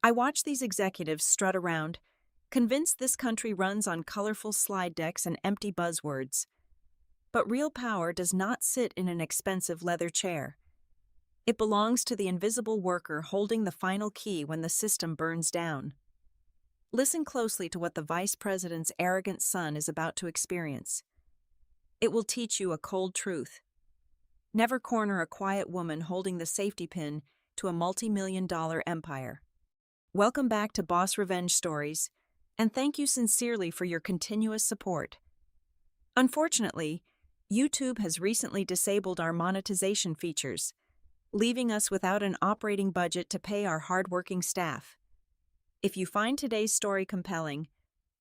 I watch these executives strut around, convinced this country runs on colorful slide decks and empty buzzwords. But real power does not sit in an expensive leather chair. It belongs to the invisible worker holding the final key when the system burns down. Listen closely to what the vice president's arrogant son is about to experience. It will teach you a cold truth. Never corner a quiet woman holding the safety pin to a multi-million-dollar empire. Welcome back to Boss Revenge Stories, and thank you sincerely for your continuous support. Unfortunately, YouTube has recently disabled our monetization features, leaving us without an operating budget to pay our hardworking staff. If you find today's story compelling,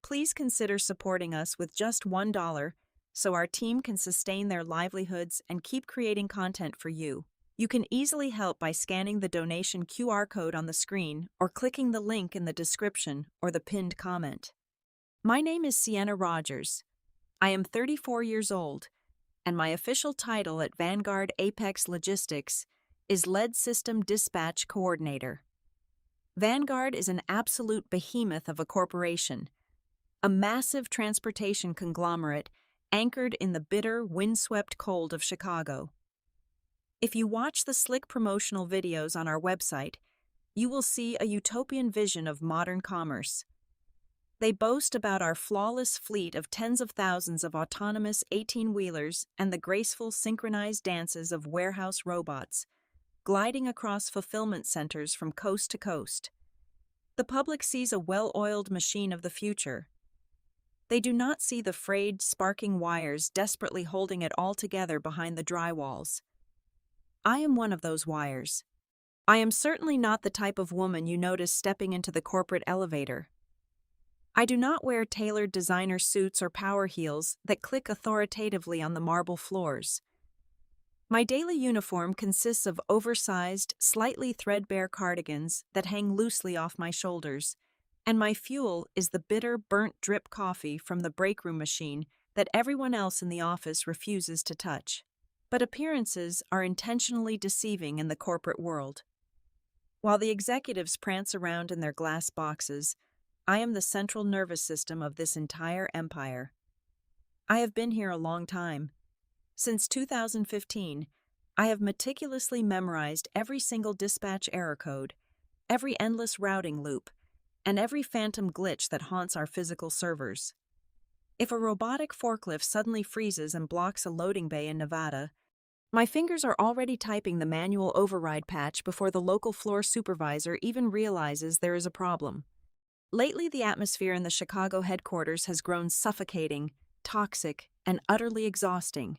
please consider supporting us with just $1 so our team can sustain their livelihoods and keep creating content for you. You can easily help by scanning the donation QR code on the screen or clicking the link in the description or the pinned comment. My name is Sienna Rogers. I am 34 years old, and my official title at Vanguard Apex Logistics is Lead System Dispatch Coordinator. Vanguard is an absolute behemoth of a corporation, a massive transportation conglomerate anchored in the bitter, windswept cold of Chicago. If you watch the slick promotional videos on our website, you will see a utopian vision of modern commerce. They boast about our flawless fleet of tens of thousands of autonomous 18-wheelers and the graceful synchronized dances of warehouse robots, gliding across fulfillment centers from coast to coast. The public sees a well-oiled machine of the future. They do not see the frayed, sparking wires desperately holding it all together behind the drywalls. I am one of those wires. I am certainly not the type of woman you notice stepping into the corporate elevator. I do not wear tailored designer suits or power heels that click authoritatively on the marble floors. My daily uniform consists of oversized, slightly threadbare cardigans that hang loosely off my shoulders, and my fuel is the bitter, burnt drip coffee from the breakroom machine that everyone else in the office refuses to touch. But appearances are intentionally deceiving in the corporate world. While the executives prance around in their glass boxes, I am the central nervous system of this entire empire. I have been here a long time. Since 2015, I have meticulously memorized every single dispatch error code, every endless routing loop, and every phantom glitch that haunts our physical servers. If a robotic forklift suddenly freezes and blocks a loading bay in Nevada, my fingers are already typing the manual override patch before the local floor supervisor even realizes there is a problem. Lately, the atmosphere in the Chicago headquarters has grown suffocating, toxic, and utterly exhausting.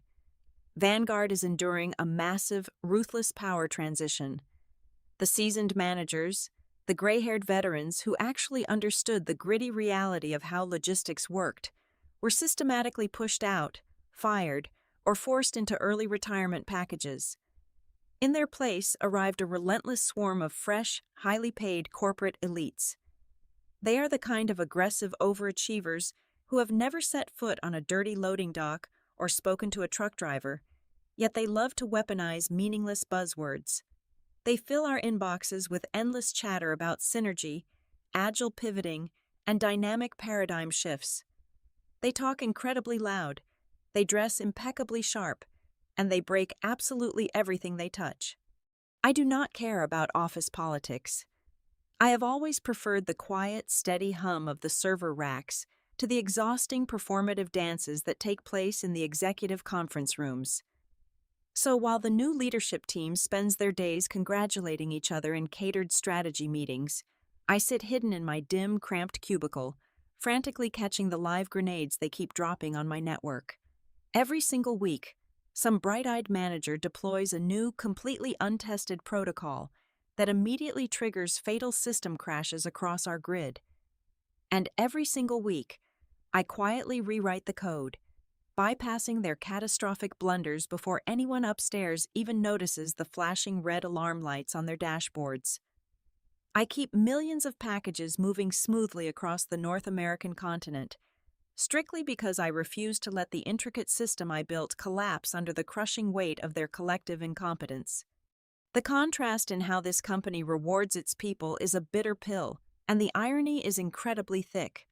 Vanguard is enduring a massive, ruthless power transition. The seasoned managers, the gray-haired veterans who actually understood the gritty reality of how logistics worked, were systematically pushed out, fired, or forced into early retirement packages. In their place arrived a relentless swarm of fresh, highly paid corporate elites. They are the kind of aggressive overachievers who have never set foot on a dirty loading dock or spoken to a truck driver, yet they love to weaponize meaningless buzzwords. They fill our inboxes with endless chatter about synergy, agile pivoting, and dynamic paradigm shifts. They talk incredibly loud, they dress impeccably sharp, and they break absolutely everything they touch. I do not care about office politics. I have always preferred the quiet, steady hum of the server racks to the exhausting performative dances that take place in the executive conference rooms. So while the new leadership team spends their days congratulating each other in catered strategy meetings, I sit hidden in my dim, cramped cubicle, frantically catching the live grenades they keep dropping on my network. Every single week, some bright-eyed manager deploys a new, completely untested protocol that immediately triggers fatal system crashes across our grid. And every single week, I quietly rewrite the code, bypassing their catastrophic blunders before anyone upstairs even notices the flashing red alarm lights on their dashboards. I keep millions of packages moving smoothly across the North American continent, strictly because I refuse to let the intricate system I built collapse under the crushing weight of their collective incompetence. The contrast in how this company rewards its people is a bitter pill, and the irony is incredibly thick.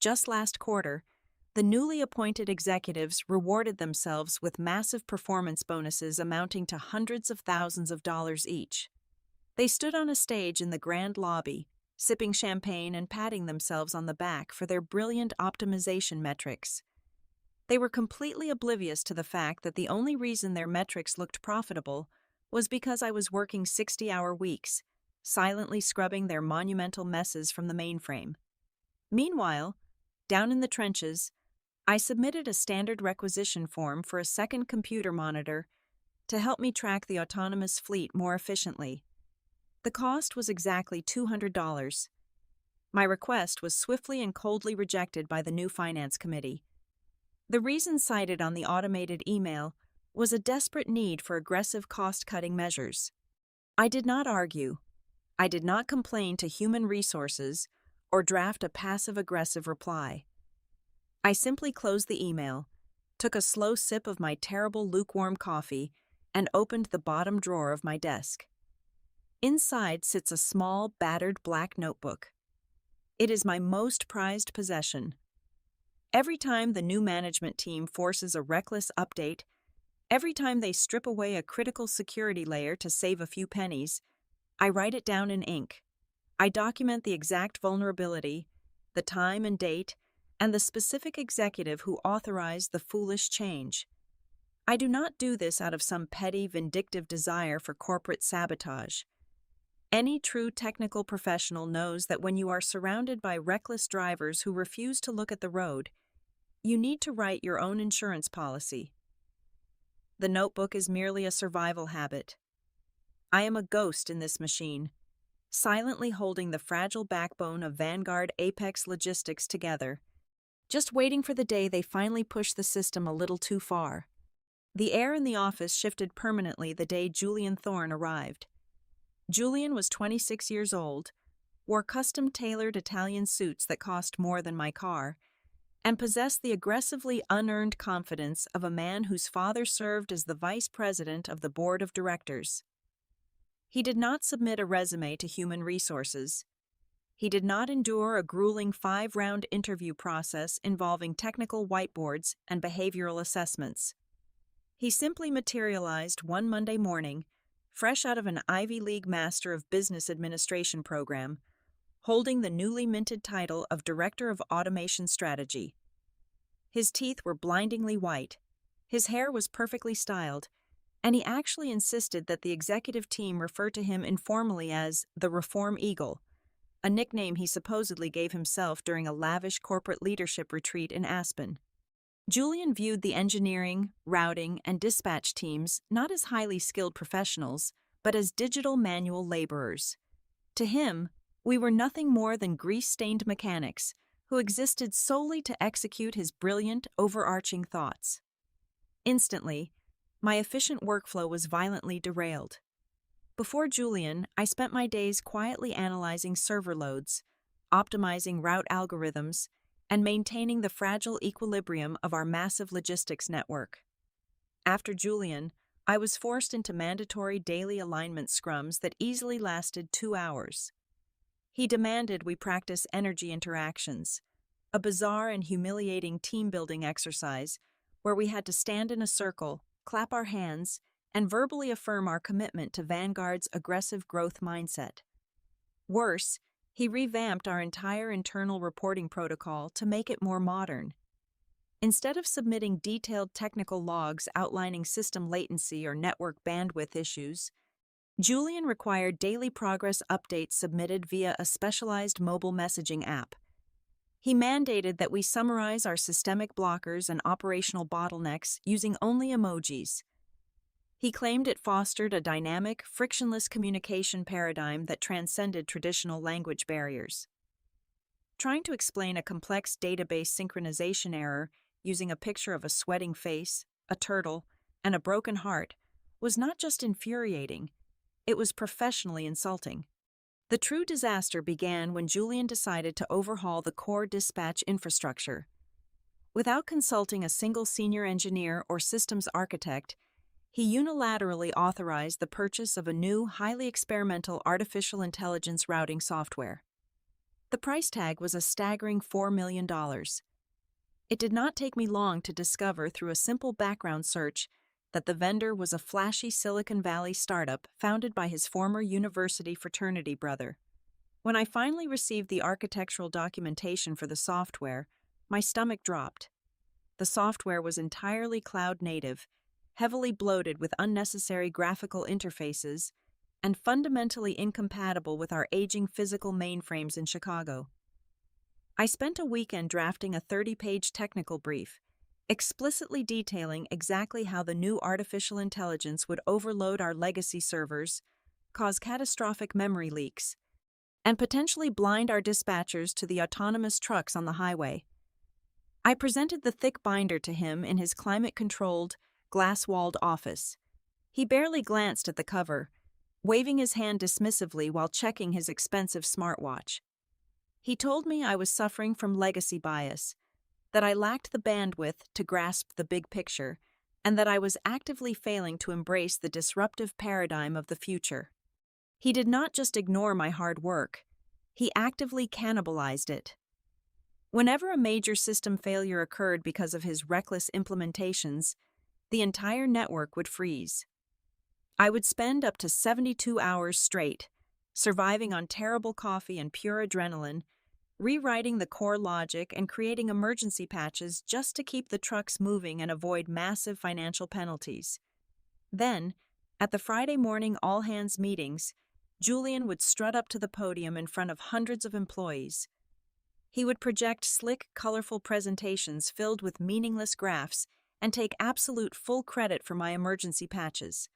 Just last quarter, the newly appointed executives rewarded themselves with massive performance bonuses amounting to hundreds of thousands of dollars each. They stood on a stage in the grand lobby, sipping champagne and patting themselves on the back for their brilliant optimization metrics. They were completely oblivious to the fact that the only reason their metrics looked profitable was because I was working 60-hour weeks, silently scrubbing their monumental messes from the mainframe. Meanwhile, down in the trenches, I submitted a standard requisition form for a second computer monitor to help me track the autonomous fleet more efficiently. The cost was exactly $200. My request was swiftly and coldly rejected by the new finance committee. The reason cited on the automated email was a desperate need for aggressive cost-cutting measures. I did not argue. I did not complain to human resources or draft a passive-aggressive reply. I simply closed the email, took a slow sip of my terrible lukewarm coffee, and opened the bottom drawer of my desk. Inside sits a small, battered black notebook. It is my most prized possession. Every time the new management team forces a reckless update, every time they strip away a critical security layer to save a few pennies, I write it down in ink. I document the exact vulnerability, the time and date, and the specific executive who authorized the foolish change. I do not do this out of some petty, vindictive desire for corporate sabotage. Any true technical professional knows that when you are surrounded by reckless drivers who refuse to look at the road, you need to write your own insurance policy. The notebook is merely a survival habit. I am a ghost in this machine, silently holding the fragile backbone of Vanguard Apex Logistics together, just waiting for the day they finally push the system a little too far. The air in the office shifted permanently the day Julian Thorne arrived. Julian was 26 years old, wore custom-tailored Italian suits that cost more than my car, and possessed the aggressively unearned confidence of a man whose father served as the vice president of the board of directors. He did not submit a resume to human resources. He did not endure a grueling 5-round interview process involving technical whiteboards and behavioral assessments. He simply materialized one Monday morning, fresh out of an Ivy League Master of Business Administration program, holding the newly minted title of Director of Automation Strategy. His teeth were blindingly white, his hair was perfectly styled, and he actually insisted that the executive team refer to him informally as the Reform Eagle, a nickname he supposedly gave himself during a lavish corporate leadership retreat in Aspen. Julian viewed the engineering, routing, and dispatch teams not as highly skilled professionals, but as digital manual laborers. To him, we were nothing more than grease-stained mechanics who existed solely to execute his brilliant, overarching thoughts. Instantly, my efficient workflow was violently derailed. Before Julian, I spent my days quietly analyzing server loads, optimizing route algorithms, and maintaining the fragile equilibrium of our massive logistics network. After Julian, I was forced into mandatory daily alignment scrums that easily lasted 2 hours. He demanded we practice energy interactions, a bizarre and humiliating team-building exercise where we had to stand in a circle, clap our hands, and verbally affirm our commitment to Vanguard's aggressive growth mindset. Worse, he revamped our entire internal reporting protocol to make it more modern. Instead of submitting detailed technical logs outlining system latency or network bandwidth issues, Julian required daily progress updates submitted via a specialized mobile messaging app. He mandated that we summarize our systemic blockers and operational bottlenecks using only emojis. He claimed it fostered a dynamic, frictionless communication paradigm that transcended traditional language barriers. Trying to explain a complex database synchronization error using a picture of a sweating face, a turtle, and a broken heart was not just infuriating, it was professionally insulting. The true disaster began when Julian decided to overhaul the core dispatch infrastructure. Without consulting a single senior engineer or systems architect, He unilaterally authorized the purchase of a new, highly experimental artificial intelligence routing software. The price tag was a staggering $4 million. It did not take me long to discover through a simple background search that the vendor was a flashy Silicon Valley startup founded by his former university fraternity brother. When I finally received the architectural documentation for the software, my stomach dropped. The software was entirely cloud-native, heavily bloated with unnecessary graphical interfaces, and fundamentally incompatible with our aging physical mainframes in Chicago. I spent a weekend drafting a 30-page technical brief, explicitly detailing exactly how the new artificial intelligence would overload our legacy servers, cause catastrophic memory leaks, and potentially blind our dispatchers to the autonomous trucks on the highway. I presented the thick binder to him in his climate-controlled, glass-walled office. He barely glanced at the cover, waving his hand dismissively while checking his expensive smartwatch. He told me I was suffering from legacy bias, that I lacked the bandwidth to grasp the big picture, and that I was actively failing to embrace the disruptive paradigm of the future. He did not just ignore my hard work, he actively cannibalized it. Whenever a major system failure occurred because of his reckless implementations, the entire network would freeze. I would spend up to 72 hours straight, surviving on terrible coffee and pure adrenaline, rewriting the core logic and creating emergency patches just to keep the trucks moving and avoid massive financial penalties. Then, at the Friday morning all-hands meetings, Julian would strut up to the podium in front of hundreds of employees. He would project slick, colorful presentations filled with meaningless graphs and take absolute full credit for my emergency patches.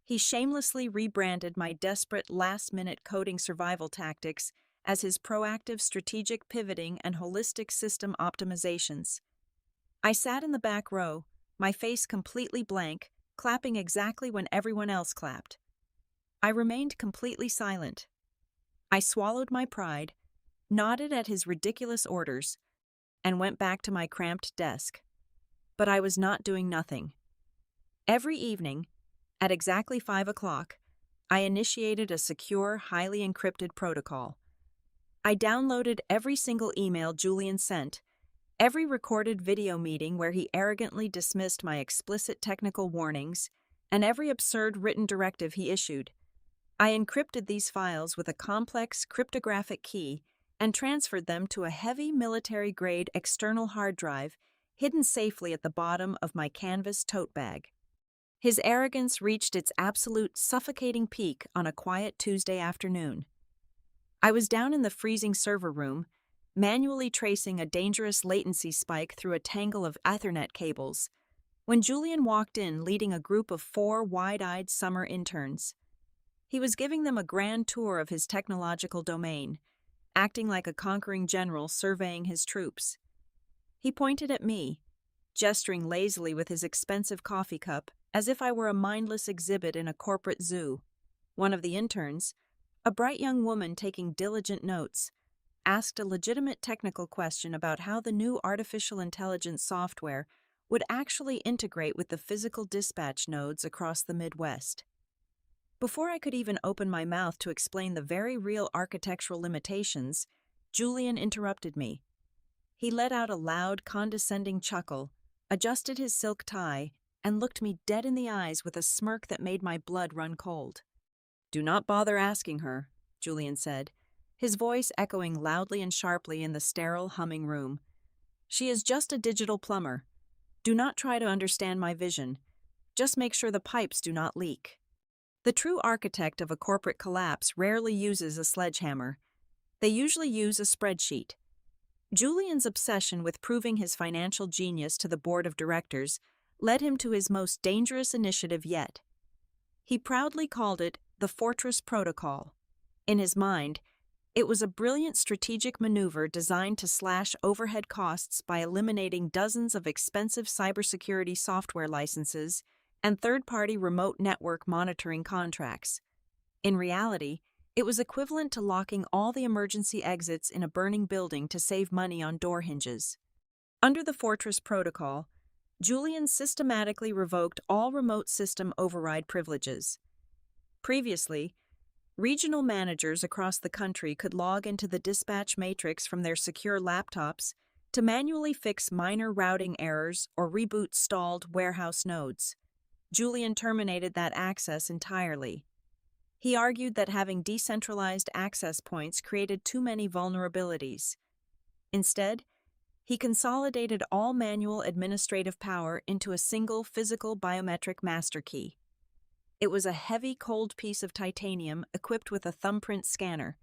He shamelessly rebranded my desperate last-minute coding survival tactics as his proactive strategic pivoting and holistic system optimizations. I sat in the back row, my face completely blank, clapping exactly when everyone else clapped. I remained completely silent. I swallowed my pride, nodded at his ridiculous orders, and went back to my cramped desk. But I was not doing nothing. Every evening, at exactly 5 o'clock, I initiated a secure, highly encrypted protocol. I downloaded every single email Julian sent, every recorded video meeting where he arrogantly dismissed my explicit technical warnings, and every absurd written directive he issued. I encrypted these files with a complex cryptographic key and transferred them to a heavy military-grade external hard drive hidden safely at the bottom of my canvas tote bag. His arrogance reached its absolute suffocating peak on a quiet Tuesday afternoon. I was down in the freezing server room, manually tracing a dangerous latency spike through a tangle of Ethernet cables, when Julian walked in leading a group of 4 wide-eyed summer interns. He was giving them a grand tour of his technological domain, acting like a conquering general surveying his troops. He pointed at me, gesturing lazily with his expensive coffee cup as if I were a mindless exhibit in a corporate zoo. One of the interns, a bright young woman taking diligent notes, asked a legitimate technical question about how the new artificial intelligence software would actually integrate with the physical dispatch nodes across the Midwest. Before I could even open my mouth to explain the very real architectural limitations, Julian interrupted me. He let out a loud, condescending chuckle, adjusted his silk tie, and looked me dead in the eyes with a smirk that made my blood run cold. "Do not bother asking her," Julian said, his voice echoing loudly and sharply in the sterile, humming room. "She is just a digital plumber. Do not try to understand my vision. Just make sure the pipes do not leak." The true architect of a corporate collapse rarely uses a sledgehammer. They usually use a spreadsheet. Julian's obsession with proving his financial genius to the board of directors led him to his most dangerous initiative yet. He proudly called it the Fortress Protocol. In his mind, it was a brilliant strategic maneuver designed to slash overhead costs by eliminating dozens of expensive cybersecurity software licenses and third-party remote network monitoring contracts. In reality, it was equivalent to locking all the emergency exits in a burning building to save money on door hinges. Under the Fortress Protocol, Julian systematically revoked all remote system override privileges. Previously, regional managers across the country could log into the dispatch matrix from their secure laptops to manually fix minor routing errors or reboot stalled warehouse nodes. Julian terminated that access entirely. He argued that having decentralized access points created too many vulnerabilities. Instead, he consolidated all manual administrative power into a single physical biometric master key. It was a heavy, cold piece of titanium equipped with a thumbprint scanner,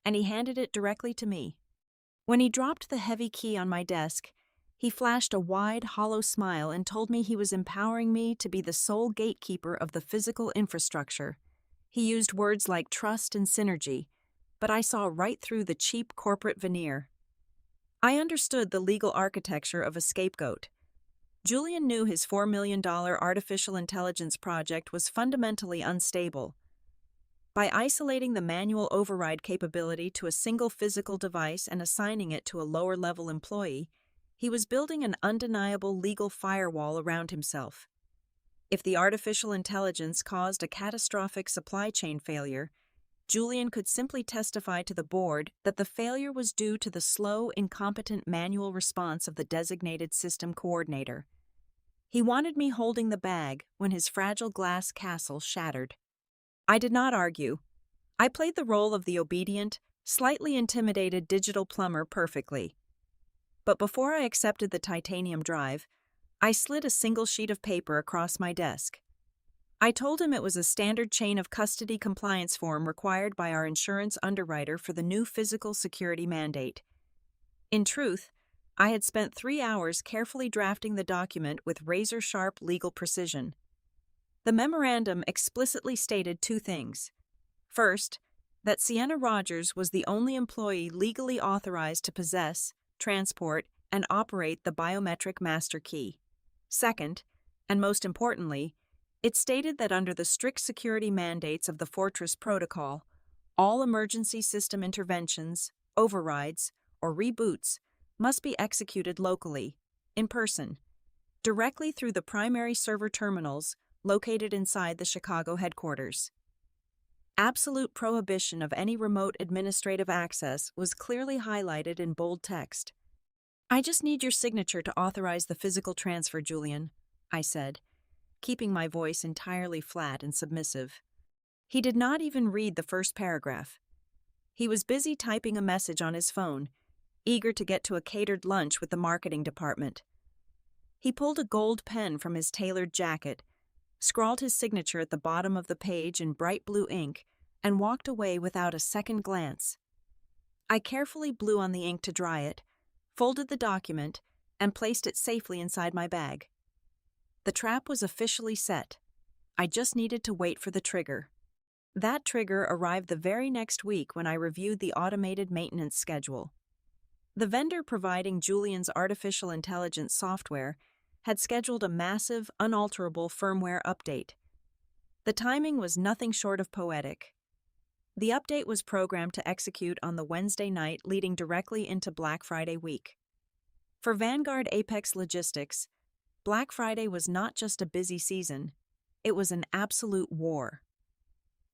and he handed it directly to me. When he dropped the heavy key on my desk, he flashed a wide, hollow smile and told me he was empowering me to be the sole gatekeeper of the physical infrastructure. He used words like trust and synergy, but I saw right through the cheap corporate veneer. I understood the legal architecture of a scapegoat. Julian knew his $4 million artificial intelligence project was fundamentally unstable. By isolating the manual override capability to a single physical device and assigning it to a lower-level employee, he was building an undeniable legal firewall around himself. If the artificial intelligence caused a catastrophic supply chain failure, Julian could simply testify to the board that the failure was due to the slow, incompetent manual response of the designated system coordinator. He wanted me holding the bag when his fragile glass castle shattered. I did not argue. I played the role of the obedient, slightly intimidated digital plumber perfectly. But before I accepted the titanium drive, I slid a single sheet of paper across my desk. I told him it was a standard chain of custody compliance form required by our insurance underwriter for the new physical security mandate. In truth, I had spent 3 hours carefully drafting the document with razor-sharp legal precision. The memorandum explicitly stated 2 things. First, that Sienna Rogers was the only employee legally authorized to possess, transport, and operate the biometric master key. Second, and most importantly, it stated that under the strict security mandates of the Fortress Protocol, all emergency system interventions, overrides, or reboots must be executed locally, in person, directly through the primary server terminals located inside the Chicago headquarters. Absolute prohibition of any remote administrative access was clearly highlighted in bold text. "I just need your signature to authorize the physical transfer, Julian," I said, keeping my voice entirely flat and submissive. He did not even read the first paragraph. He was busy typing a message on his phone, eager to get to a catered lunch with the marketing department. He pulled a gold pen from his tailored jacket, scrawled his signature at the bottom of the page in bright blue ink, and walked away without a second glance. I carefully blew on the ink to dry it, folded the document, and placed it safely inside my bag. The trap was officially set. I just needed to wait for the trigger. That trigger arrived the very next week when I reviewed the automated maintenance schedule. The vendor providing Julian's artificial intelligence software had scheduled a massive, unalterable firmware update. The timing was nothing short of poetic. The update was programmed to execute on the Wednesday night leading directly into Black Friday week. For Vanguard Apex Logistics, Black Friday was not just a busy season, it was an absolute war.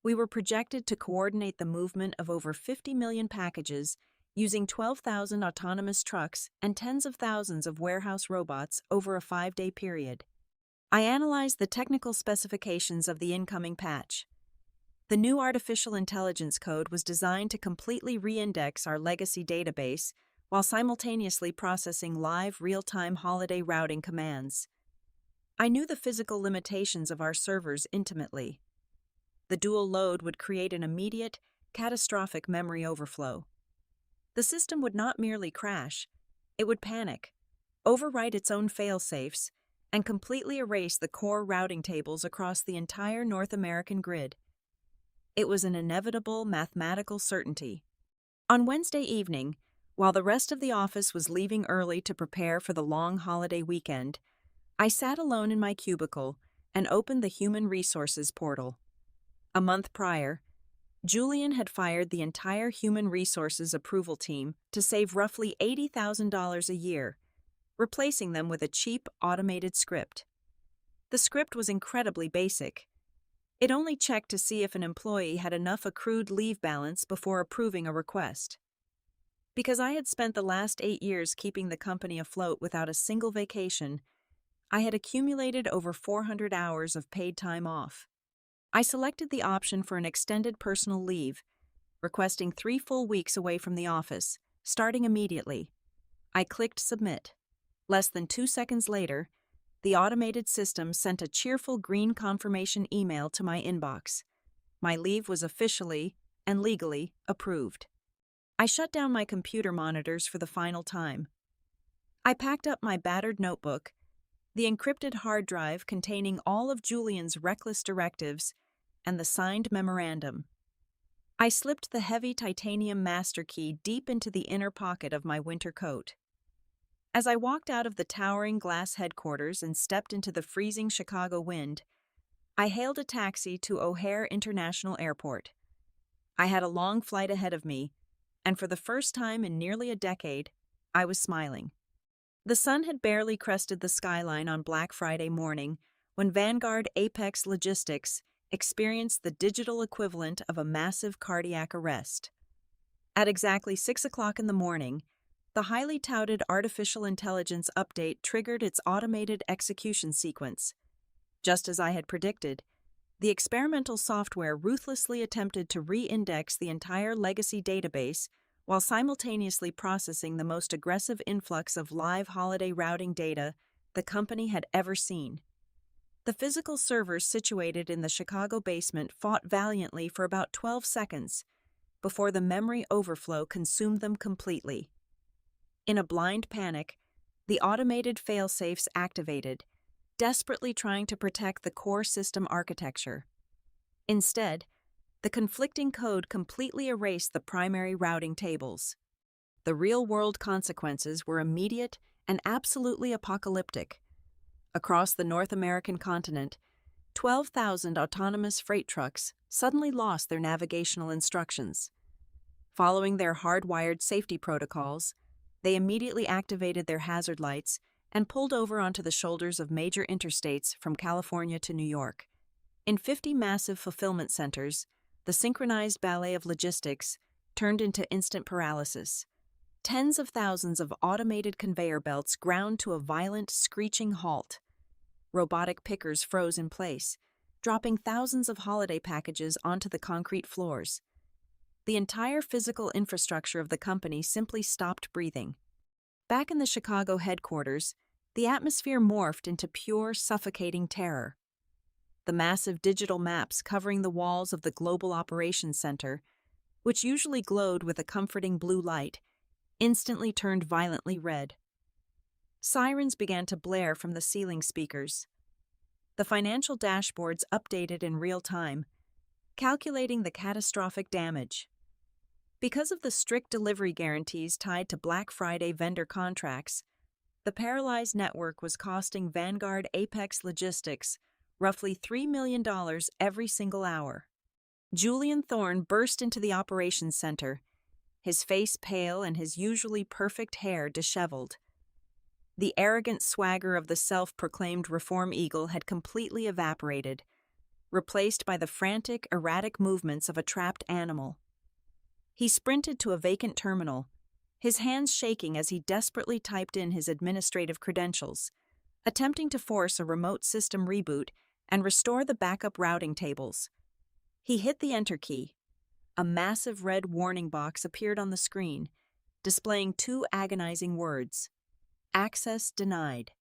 We were projected to coordinate the movement of over 50 million packages using 12,000 autonomous trucks and tens of thousands of warehouse robots over a 5-day period. I analyzed the technical specifications of the incoming patch. The new artificial intelligence code was designed to completely re-index our legacy database while simultaneously processing live, real-time holiday routing commands. I knew the physical limitations of our servers intimately. The dual load would create an immediate, catastrophic memory overflow. The system would not merely crash, it would panic, overwrite its own fail-safes, and completely erase the core routing tables across the entire North American grid. It was an inevitable mathematical certainty. On Wednesday evening, while the rest of the office was leaving early to prepare for the long holiday weekend, I sat alone in my cubicle and opened the Human Resources portal. A month prior, Julian had fired the entire Human Resources approval team to save roughly $80,000 a year, replacing them with a cheap, automated script. The script was incredibly basic. It only checked to see if an employee had enough accrued leave balance before approving a request. Because I had spent the last 8 years keeping the company afloat without a single vacation, I had accumulated over 400 hours of paid time off. I selected the option for an extended personal leave, requesting 3 full weeks away from the office, starting immediately. I clicked Submit. Less than 2 seconds later, the automated system sent a cheerful green confirmation email to my inbox. My leave was officially and legally approved. I shut down my computer monitors for the final time. I packed up my battered notebook, the encrypted hard drive containing all of Julian's reckless directives, and the signed memorandum. I slipped the heavy titanium master key deep into the inner pocket of my winter coat. As I walked out of the towering glass headquarters and stepped into the freezing Chicago wind, I hailed a taxi to O'Hare International Airport. I had a long flight ahead of me, and for the first time in nearly a decade, I was smiling. The sun had barely crested the skyline on Black Friday morning when Vanguard Apex Logistics experienced the digital equivalent of a massive cardiac arrest. At exactly 6 o'clock in the morning, the highly touted artificial intelligence update triggered its automated execution sequence. Just as I had predicted, the experimental software ruthlessly attempted to re-index the entire legacy database while simultaneously processing the most aggressive influx of live holiday routing data the company had ever seen. The physical servers situated in the Chicago basement fought valiantly for about 12 seconds before the memory overflow consumed them completely. In a blind panic, the automated failsafes activated, desperately trying to protect the core system architecture. Instead, the conflicting code completely erased the primary routing tables. The real-world consequences were immediate and absolutely apocalyptic. Across the North American continent, 12,000 autonomous freight trucks suddenly lost their navigational instructions. Following their hardwired safety protocols, they immediately activated their hazard lights and pulled over onto the shoulders of major interstates from California to New York. In 50 massive fulfillment centers, the synchronized ballet of logistics turned into instant paralysis. Tens of thousands of automated conveyor belts ground to a violent, screeching halt. Robotic pickers froze in place, dropping thousands of holiday packages onto the concrete floors. The entire physical infrastructure of the company simply stopped breathing. Back in the Chicago headquarters, the atmosphere morphed into pure, suffocating terror. The massive digital maps covering the walls of the Global Operations Center, which usually glowed with a comforting blue light, instantly turned violently red. Sirens began to blare from the ceiling speakers. The financial dashboards updated in real time, calculating the catastrophic damage. Because of the strict delivery guarantees tied to Black Friday vendor contracts, the paralyzed network was costing Vanguard Apex Logistics roughly $3 million every single hour. Julian Thorne burst into the operations center, his face pale and his usually perfect hair disheveled. The arrogant swagger of the self-proclaimed reform eagle had completely evaporated, replaced by the frantic, erratic movements of a trapped animal. He sprinted to a vacant terminal, his hands shaking as he desperately typed in his administrative credentials, attempting to force a remote system reboot and restore the backup routing tables. He hit the Enter key. A massive red warning box appeared on the screen, displaying 2 agonizing words: Access denied.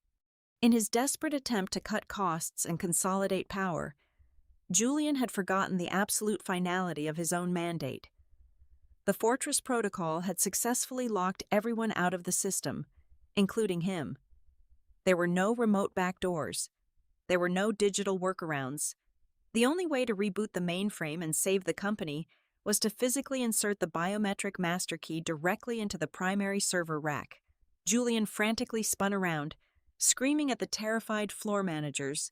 In his desperate attempt to cut costs and consolidate power, Julian had forgotten the absolute finality of his own mandate. The Fortress Protocol had successfully locked everyone out of the system, including him. There were no remote backdoors. There were no digital workarounds. The only way to reboot the mainframe and save the company was to physically insert the biometric master key directly into the primary server rack. Julian frantically spun around, screaming at the terrified floor managers,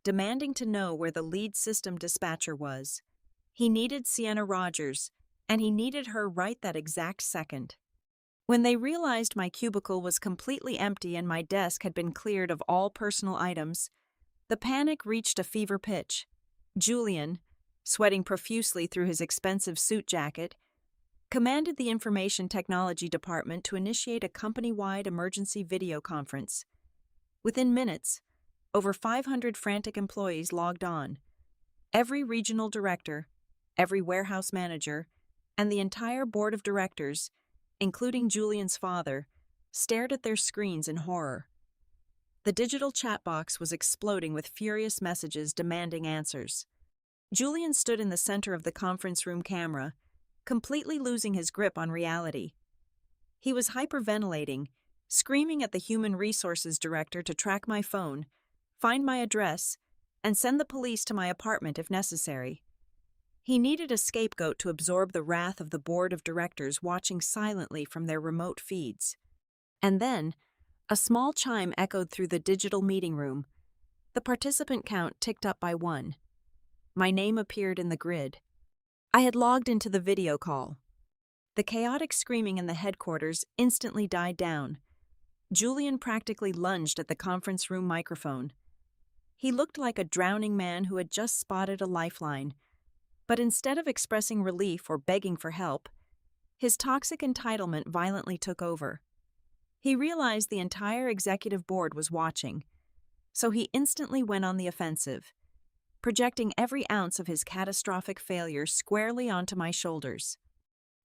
demanding to know where the lead system dispatcher was. He needed Sienna Rogers, and he needed her right that exact second. When they realized my cubicle was completely empty and my desk had been cleared of all personal items, the panic reached a fever pitch. Julian, sweating profusely through his expensive suit jacket, commanded the information technology department to initiate a company-wide emergency video conference. Within minutes, over 500 frantic employees logged on. Every regional director, every warehouse manager, and the entire board of directors, including Julian's father, stared at their screens in horror. The digital chat box was exploding with furious messages demanding answers. Julian stood in the center of the conference room camera, completely losing his grip on reality. He was hyperventilating, screaming at the human resources director to track my phone, find my address, and send the police to my apartment if necessary. He needed a scapegoat to absorb the wrath of the board of directors watching silently from their remote feeds. And then, a small chime echoed through the digital meeting room. The participant count ticked up by 1. My name appeared in the grid. I had logged into the video call. The chaotic screaming in the headquarters instantly died down. Julian practically lunged at the conference room microphone. He looked like a drowning man who had just spotted a lifeline. But instead of expressing relief or begging for help, his toxic entitlement violently took over. He realized the entire executive board was watching, so he instantly went on the offensive, projecting every ounce of his catastrophic failure squarely onto my shoulders.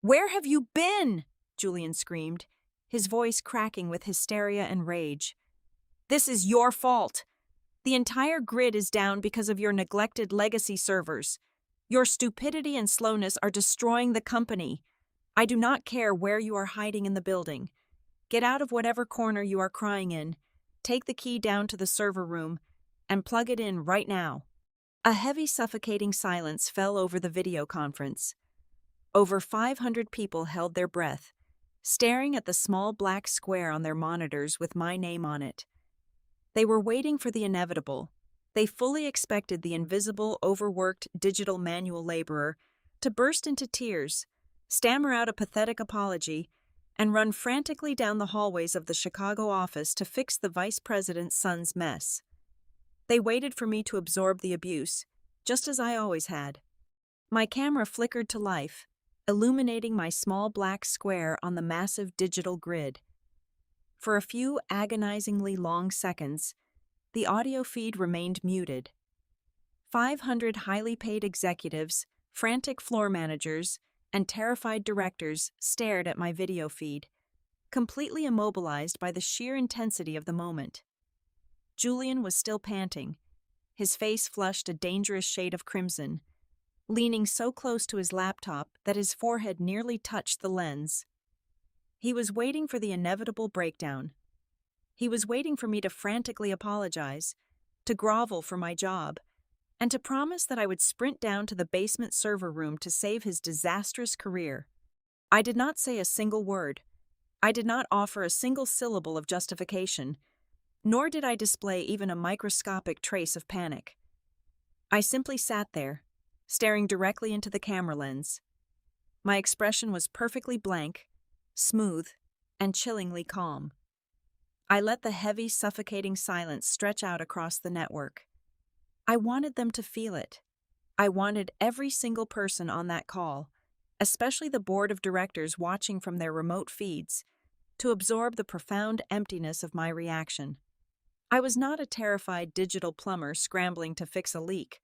"Where have you been?" Julian screamed, his voice cracking with hysteria and rage. "This is your fault. The entire grid is down because of your neglected legacy servers. Your stupidity and slowness are destroying the company. I do not care where you are hiding in the building. Get out of whatever corner you are crying in, take the key down to the server room, and plug it in right now." A heavy, suffocating silence fell over the video conference. Over 500 people held their breath, staring at the small black square on their monitors with my name on it. They were waiting for the inevitable. They fully expected the invisible, overworked digital manual laborer to burst into tears, stammer out a pathetic apology, and run frantically down the hallways of the Chicago office to fix the vice president's son's mess. They waited for me to absorb the abuse, just as I always had. My camera flickered to life, illuminating my small black square on the massive digital grid. For a few agonizingly long seconds, the audio feed remained muted. 500 highly paid executives, frantic floor managers, and terrified directors stared at my video feed, completely immobilized by the sheer intensity of the moment. Julian was still panting, his face flushed a dangerous shade of crimson, leaning so close to his laptop that his forehead nearly touched the lens. He was waiting for the inevitable breakdown. He was waiting for me to frantically apologize, to grovel for my job, and to promise that I would sprint down to the basement server room to save his disastrous career. I did not say a single word. I did not offer a single syllable of justification, nor did I display even a microscopic trace of panic. I simply sat there, staring directly into the camera lens. My expression was perfectly blank, smooth, and chillingly calm. I let the heavy, suffocating silence stretch out across the network. I wanted them to feel it. I wanted every single person on that call, especially the board of directors watching from their remote feeds, to absorb the profound emptiness of my reaction. I was not a terrified digital plumber scrambling to fix a leak.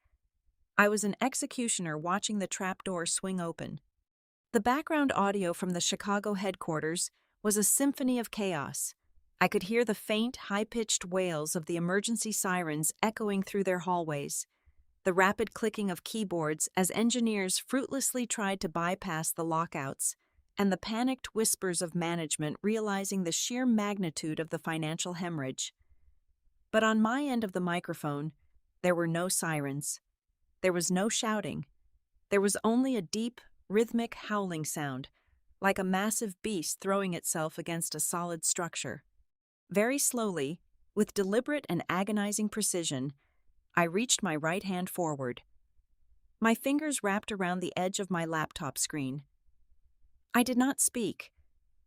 I was an executioner watching the trapdoor swing open. The background audio from the Chicago headquarters was a symphony of chaos. I could hear the faint, high-pitched wails of the emergency sirens echoing through their hallways, the rapid clicking of keyboards as engineers fruitlessly tried to bypass the lockouts, and the panicked whispers of management realizing the sheer magnitude of the financial hemorrhage. But on my end of the microphone, there were no sirens. There was no shouting. There was only a deep, rhythmic howling sound, like a massive beast throwing itself against a solid structure. Very slowly, with deliberate and agonizing precision, I reached my right hand forward. My fingers wrapped around the edge of my laptop screen. I did not speak.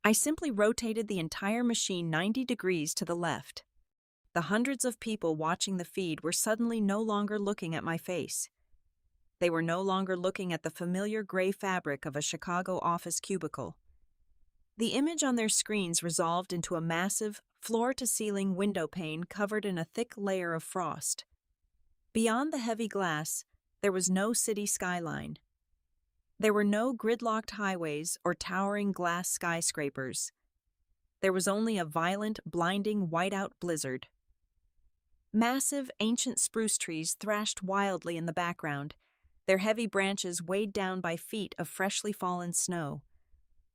I simply rotated the entire machine 90 degrees to the left. The hundreds of people watching the feed were suddenly no longer looking at my face. They were no longer looking at the familiar gray fabric of a Chicago office cubicle. The image on their screens resolved into a massive, floor-to-ceiling window pane covered in a thick layer of frost. Beyond the heavy glass, there was no city skyline. There were no gridlocked highways or towering glass skyscrapers. There was only a violent, blinding whiteout blizzard. Massive, ancient spruce trees thrashed wildly in the background, their heavy branches weighed down by feet of freshly fallen snow.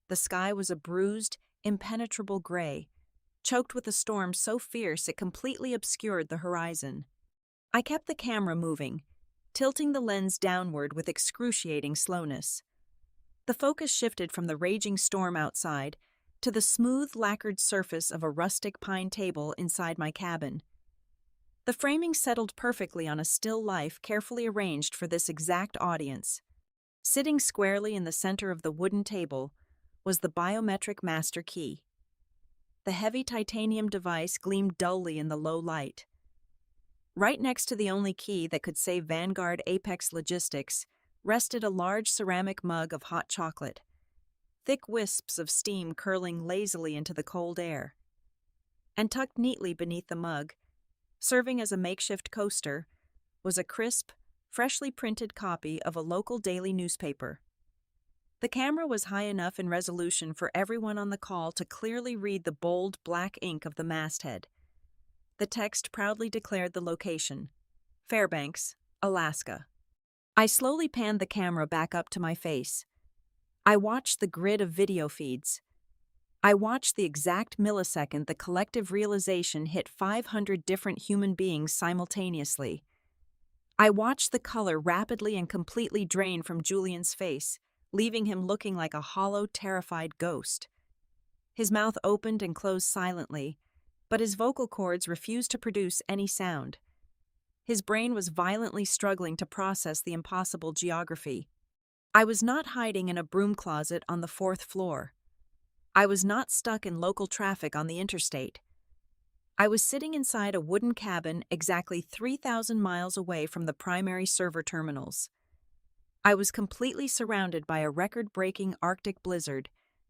The sky was a bruised, impenetrable gray, choked with a storm so fierce it completely obscured the horizon. I kept the camera moving, tilting the lens downward with excruciating slowness. The focus shifted from the raging storm outside to the smooth, lacquered surface of a rustic pine table inside my cabin. The framing settled perfectly on a still life carefully arranged for this exact audience. Sitting squarely in the center of the wooden table was the biometric master key. The heavy titanium device gleamed dully in the low light. Right next to the only key that could save Vanguard Apex Logistics rested a large ceramic mug of hot chocolate, thick wisps of steam curling lazily into the cold air. And tucked neatly beneath the mug, serving as a makeshift coaster, was a crisp, freshly printed copy of a local daily newspaper. The camera was high enough in resolution for everyone on the call to clearly read the bold black ink of the masthead. The text proudly declared the location: Fairbanks, Alaska. I slowly panned the camera back up to my face. I watched the grid of video feeds. I watched the exact millisecond the collective realization hit 500 different human beings simultaneously. I watched the color rapidly and completely drain from Julian's face, leaving him looking like a hollow, terrified ghost. His mouth opened and closed silently, but his vocal cords refused to produce any sound. His brain was violently struggling to process the impossible geography. I was not hiding in a broom closet on the 4th floor. I was not stuck in local traffic on the interstate. I was sitting inside a wooden cabin exactly 3,000 miles away from the primary server terminals. I was completely surrounded by a record-breaking Arctic blizzard,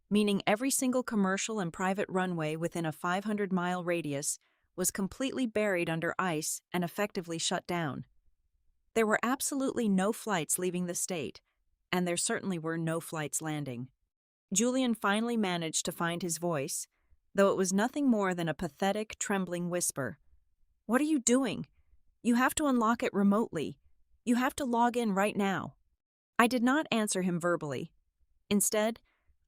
meaning every single commercial and private runway within a 500-mile radius was completely buried under ice and effectively shut down. There were absolutely no flights leaving the state, and there certainly were no flights landing. Julian finally managed to find his voice, though it was nothing more than a pathetic, trembling whisper. "What are you doing? You have to unlock it remotely. You have to log in right now." I did not answer him verbally. Instead,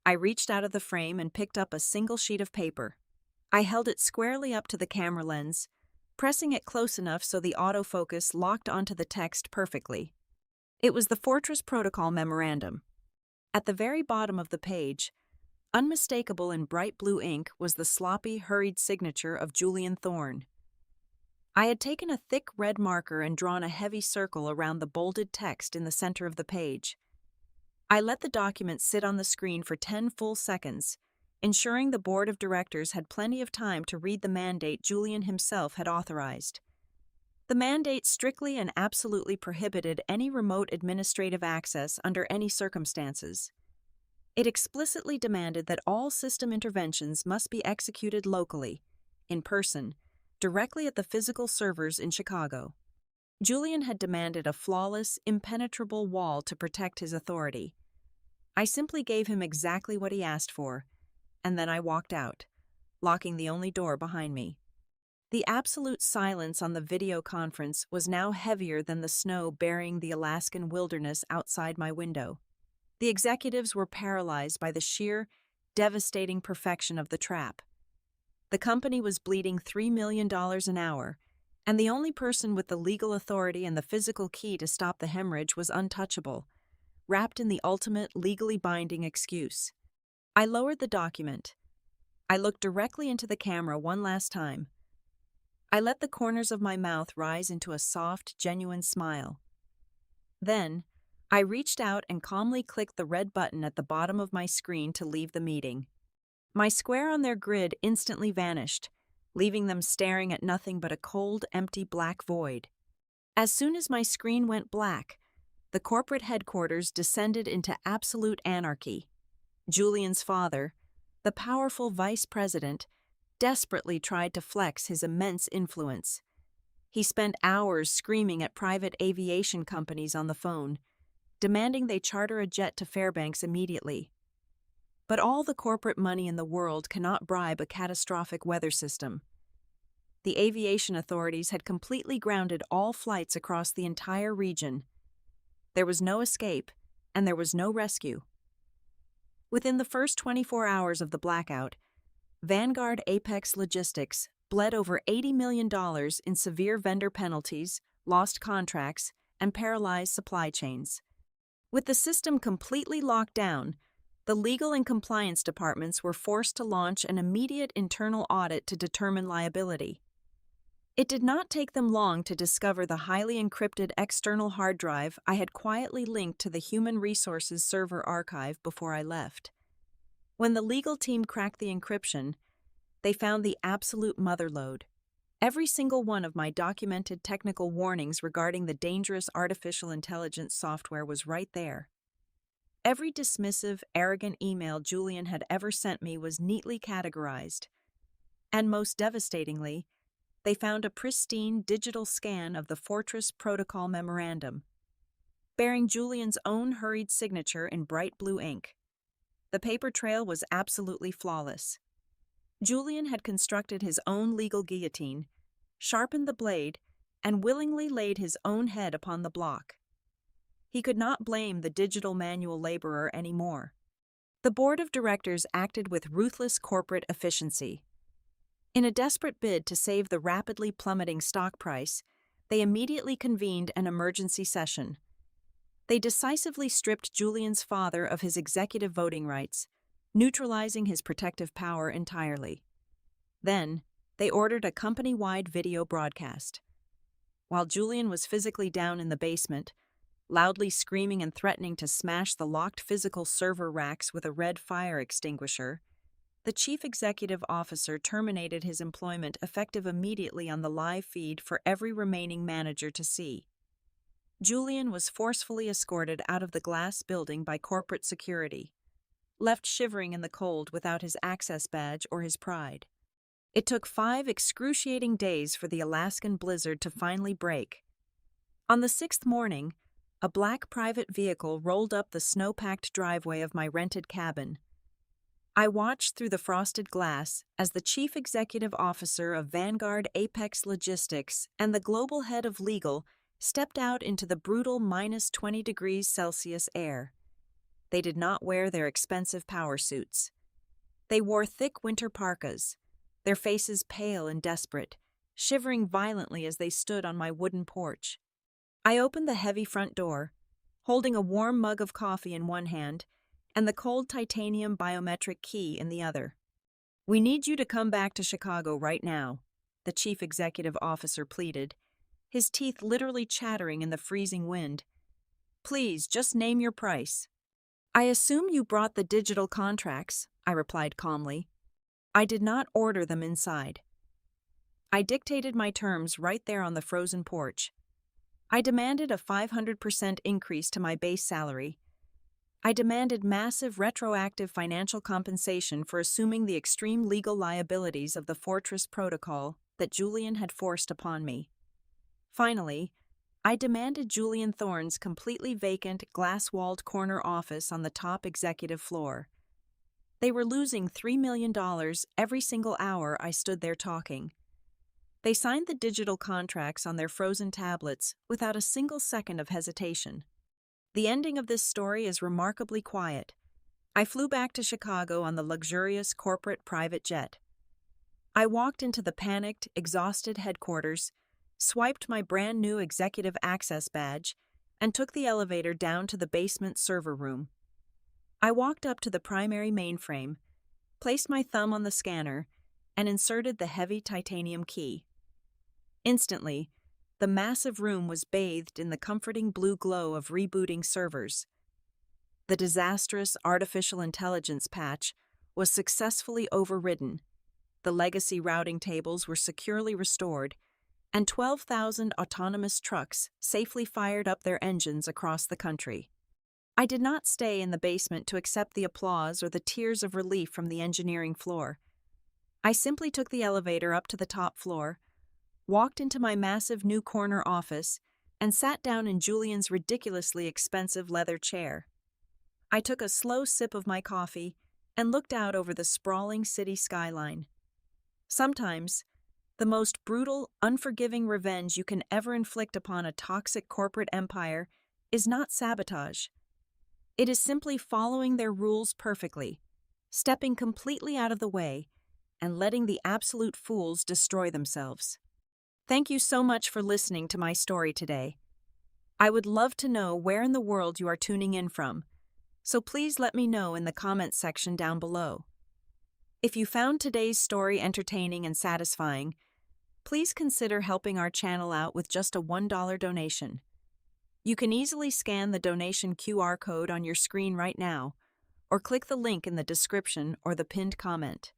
I reached out of the frame and picked up a single sheet of paper. I held it squarely up to the camera lens, pressing it close enough so the autofocus locked onto the text perfectly. It was the Fortress Protocol Memorandum. At the very bottom of the page, unmistakable in bright blue ink, was the sloppy, hurried signature of Julian Thorne. I had taken a thick red marker and drawn a heavy circle around the bolded text in the center of the page. I let the document sit on the screen for 10 full seconds, ensuring the board of directors had plenty of time to read the mandate Julian himself had authorized. The mandate strictly and absolutely prohibited any remote administrative access under any circumstances. It explicitly demanded that all system interventions must be executed locally, in person, directly at the physical servers in Chicago. Julian had demanded a flawless, impenetrable wall to protect his authority. I simply gave him exactly what he asked for, and then I walked out, locking the only door behind me. The absolute silence on the video conference was now heavier than the snow burying the Alaskan wilderness outside my window. The executives were paralyzed by the sheer, devastating perfection of the trap. The company was bleeding $3 million an hour, and the only person with the legal authority and the physical key to stop the hemorrhage was untouchable, wrapped in the ultimate legally binding excuse. I lowered the document. I looked directly into the camera one last time. I let the corners of my mouth rise into a soft, genuine smile. Then, I reached out and calmly clicked the red button at the bottom of my screen to leave the meeting. My square on their grid instantly vanished, leaving them staring at nothing but a cold, empty black void. As soon as my screen went black, the corporate headquarters descended into absolute anarchy. Julian's father, the powerful vice president, desperately tried to flex his immense influence. He spent hours screaming at private aviation companies on the phone, demanding they charter a jet to Fairbanks immediately. But all the corporate money in the world cannot bribe a catastrophic weather system. The aviation authorities had completely grounded all flights across the entire region. There was no escape, and there was no rescue. Within the first 24 hours of the blackout, Vanguard Apex Logistics bled over $80 million in severe vendor penalties, lost contracts, and paralyzed supply chains. With the system completely locked down, the legal and compliance departments were forced to launch an immediate internal audit to determine liability. It did not take them long to discover the highly encrypted external hard drive I had quietly linked to the Human Resources server archive before I left. When the legal team cracked the encryption, they found the absolute motherlode. Every single one of my documented technical warnings regarding the dangerous artificial intelligence software was right there. Every dismissive, arrogant email Julian had ever sent me was neatly categorized. And most devastatingly, they found a pristine digital scan of the Fortress Protocol Memorandum, bearing Julian's own hurried signature in bright blue ink. The paper trail was absolutely flawless. Julian had constructed his own legal guillotine, sharpened the blade, and willingly laid his own head upon the block. He could not blame the digital manual laborer anymore. The board of directors acted with ruthless corporate efficiency. In a desperate bid to save the rapidly plummeting stock price, they immediately convened an emergency session. They decisively stripped Julian's father of his executive voting rights, neutralizing his protective power entirely. Then, they ordered a company-wide video broadcast. While Julian was physically down in the basement, loudly screaming and threatening to smash the locked physical server racks with a red fire extinguisher, the chief executive officer terminated his employment effective immediately on the live feed for every remaining manager to see. Julian was forcefully escorted out of the glass building by corporate security, left shivering in the cold without his access badge or his pride. It took 5 excruciating days for the Alaskan blizzard to finally break. On the 6th morning, a black private vehicle rolled up the snow-packed driveway of my rented cabin. I watched through the frosted glass as the chief executive officer of Vanguard Apex Logistics and the global head of legal stepped out into the brutal -20 degrees Celsius air. They did not wear their expensive power suits. They wore thick winter parkas, their faces pale and desperate, shivering violently as they stood on my wooden porch. I opened the heavy front door, holding a warm mug of coffee in one hand and the cold titanium biometric key in the other. "We need you to come back to Chicago right now," the chief executive officer pleaded, his teeth literally chattering in the freezing wind. "Please, just name your price." "I assume you brought the digital contracts," I replied calmly. "I did not order them inside." I dictated my terms right there on the frozen porch. I demanded a 500% increase to my base salary. I demanded massive retroactive financial compensation for assuming the extreme legal liabilities of the Fortress Protocol that Julian had forced upon me. Finally, I demanded Julian Thorne's completely vacant, glass-walled corner office on the top executive floor. They were losing $3 million every single hour I stood there talking. They signed the digital contracts on their frozen tablets without a single second of hesitation. The ending of this story is remarkably quiet. I flew back to Chicago on the luxurious corporate private jet. I walked into the panicked, exhausted headquarters, swiped my brand new executive access badge, and took the elevator down to the basement server room. I walked up to the primary mainframe, placed my thumb on the scanner, and inserted the heavy titanium key. Instantly, the massive room was bathed in the comforting blue glow of rebooting servers. The disastrous artificial intelligence patch was successfully overridden, the legacy routing tables were securely restored, and 12,000 autonomous trucks safely fired up their engines across the country. I did not stay in the basement to accept the applause or the tears of relief from the engineering floor. I simply took the elevator up to the top floor, walked into my massive new corner office, and sat down in Julian's ridiculously expensive leather chair. I took a slow sip of my coffee and looked out over the sprawling city skyline. Sometimes, the most brutal, unforgiving revenge you can ever inflict upon a toxic corporate empire is not sabotage. It is simply following their rules perfectly, stepping completely out of the way, and letting the absolute fools destroy themselves. Thank you so much for listening to my story today. I would love to know where in the world you are tuning in from, so please let me know in the comments section down below. If you found today's story entertaining and satisfying, please consider helping our channel out with just a $1 donation. You can easily scan the donation QR code on your screen right now, or click the link in the description or the pinned comment.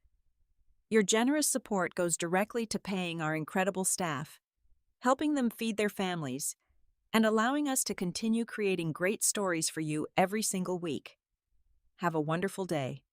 Your generous support goes directly to paying our incredible staff, helping them feed their families, and allowing us to continue creating great stories for you every single week. Have a wonderful day.